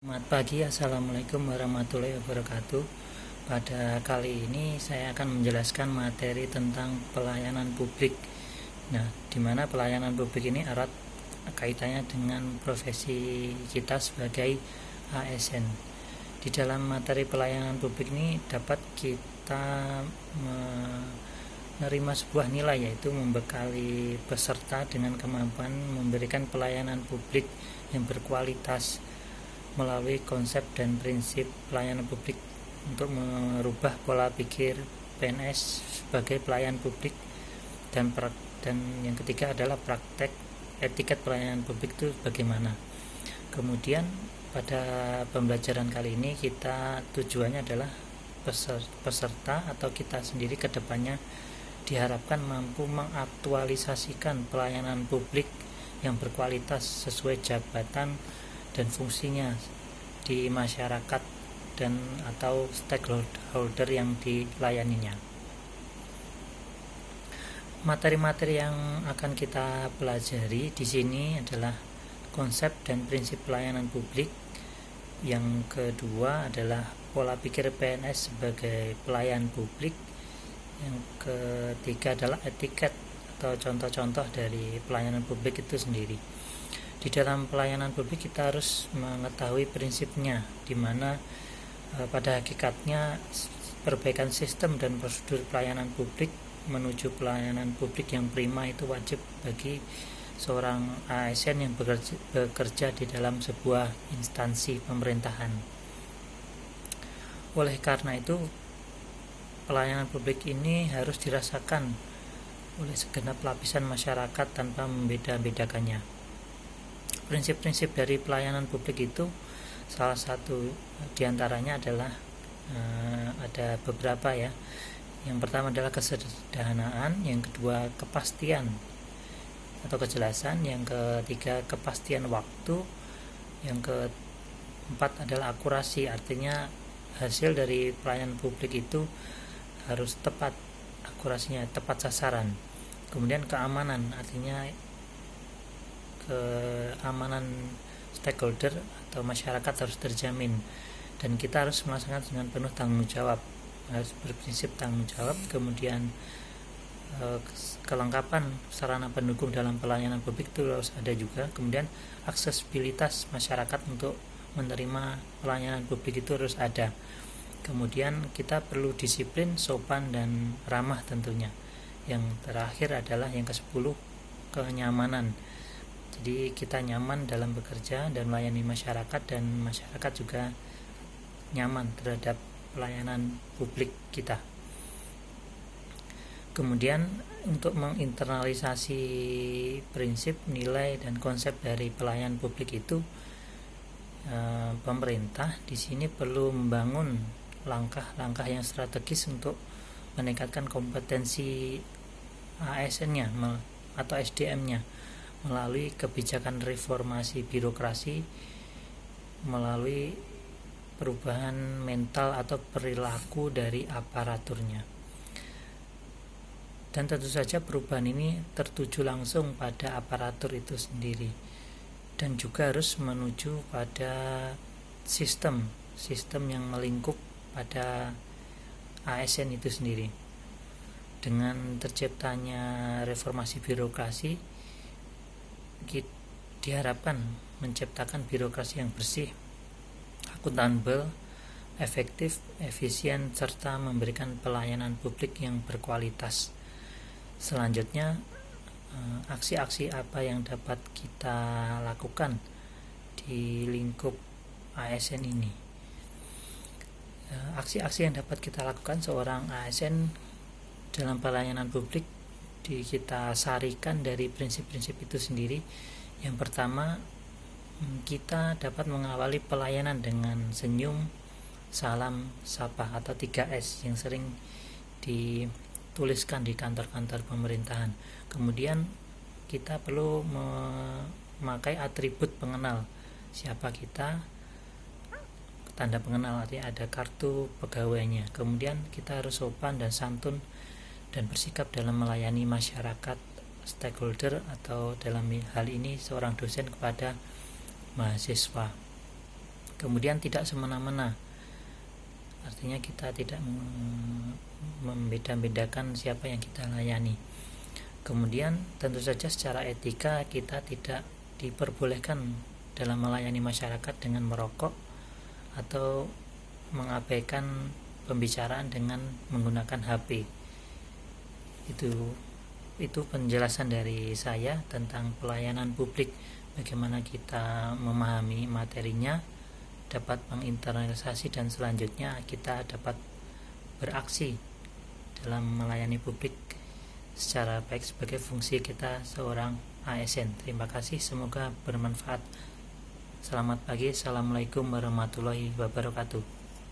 Selamat pagi, Assalamualaikum warahmatullahi wabarakatuh. Pada kali ini saya akan menjelaskan materi tentang pelayanan publik. Nah, di mana pelayanan publik ini erat kaitannya dengan profesi kita sebagai ASN. Di dalam materi pelayanan publik ini dapat kita menerima sebuah nilai, yaitu membekali peserta dengan kemampuan memberikan pelayanan publik yang berkualitas melalui konsep dan prinsip pelayanan publik untuk merubah pola pikir PNS sebagai pelayan publik, dan yang ketiga adalah praktek etiket pelayanan publik itu bagaimana. Kemudian pada pembelajaran kali ini kita tujuannya adalah peserta atau kita sendiri ke depannya diharapkan mampu mengaktualisasikan pelayanan publik yang berkualitas sesuai jabatan dan fungsinya di masyarakat dan atau stakeholder yang dilayaninya. Materi-materi yang akan kita pelajari di sini adalah konsep dan prinsip pelayanan publik. Yang kedua adalah pola pikir PNS sebagai pelayan publik. Yang ketiga adalah etiket atau contoh-contoh dari pelayanan publik itu sendiri. Di dalam pelayanan publik kita harus mengetahui prinsipnya, di mana pada hakikatnya perbaikan sistem dan prosedur pelayanan publik menuju pelayanan publik yang prima itu wajib bagi seorang ASN yang bekerja di dalam sebuah instansi pemerintahan. Oleh karena itu, pelayanan publik ini harus dirasakan oleh segenap lapisan masyarakat tanpa membeda-bedakannya. Prinsip-prinsip dari pelayanan publik itu salah satu diantaranya adalah ada beberapa ya. Yang pertama adalah kesederhanaan, yang kedua kepastian atau kejelasan, yang ketiga kepastian waktu, yang keempat adalah akurasi, artinya hasil dari pelayanan publik itu harus tepat, akurasinya tepat sasaran. Kemudian keamanan, artinya keamanan stakeholder atau masyarakat harus terjamin, dan kita harus melaksanakan dengan penuh tanggung jawab, harus berprinsip tanggung jawab. Kemudian kelengkapan sarana pendukung dalam pelayanan publik itu harus ada juga. Kemudian aksesibilitas masyarakat untuk menerima pelayanan publik itu harus ada. Kemudian kita perlu disiplin, sopan, dan ramah tentunya. Yang terakhir adalah yang ke-10, kenyamanan. Jadi kita nyaman dalam bekerja dan melayani masyarakat, dan masyarakat juga nyaman terhadap pelayanan publik kita. Kemudian untuk menginternalisasi prinsip, nilai, dan konsep dari pelayanan publik itu, pemerintah di sini perlu membangun langkah-langkah yang strategis untuk meningkatkan kompetensi ASN-nya atau SDM-nya melalui kebijakan reformasi birokrasi, melalui perubahan mental atau perilaku dari aparaturnya. Dan tentu saja perubahan ini tertuju langsung pada aparatur itu sendiri, dan juga harus menuju pada sistem yang melingkup pada ASN itu sendiri. Dengan terciptanya reformasi birokrasi, diharapkan menciptakan birokrasi yang bersih, akuntabel, efektif, efisien, serta memberikan pelayanan publik yang berkualitas. Selanjutnya, aksi-aksi apa yang dapat kita lakukan di lingkup ASN ini? Aksi-aksi yang dapat kita lakukan seorang ASN dalam pelayanan publik kita sarikan dari prinsip-prinsip itu sendiri. Yang pertama, kita dapat mengawali pelayanan dengan senyum, salam, sapa atau 3S yang sering dituliskan di kantor-kantor pemerintahan. Kemudian kita perlu memakai atribut pengenal siapa kita, tanda pengenal, artinya ada kartu pegawainya. Kemudian kita harus sopan dan santun dan bersikap dalam melayani masyarakat, stakeholder, atau dalam hal ini seorang dosen kepada mahasiswa. Kemudian tidak semena-mena, artinya kita tidak membeda-bedakan siapa yang kita layani. Kemudian tentu saja secara etika kita tidak diperbolehkan dalam melayani masyarakat dengan merokok atau mengabaikan pembicaraan dengan menggunakan HP. Itu penjelasan dari saya tentang pelayanan publik, bagaimana kita memahami materinya, dapat menginternalisasi, dan selanjutnya kita dapat beraksi dalam melayani publik secara baik sebagai fungsi kita seorang ASN. Terima kasih, semoga bermanfaat. Selamat pagi, assalamualaikum warahmatullahi wabarakatuh.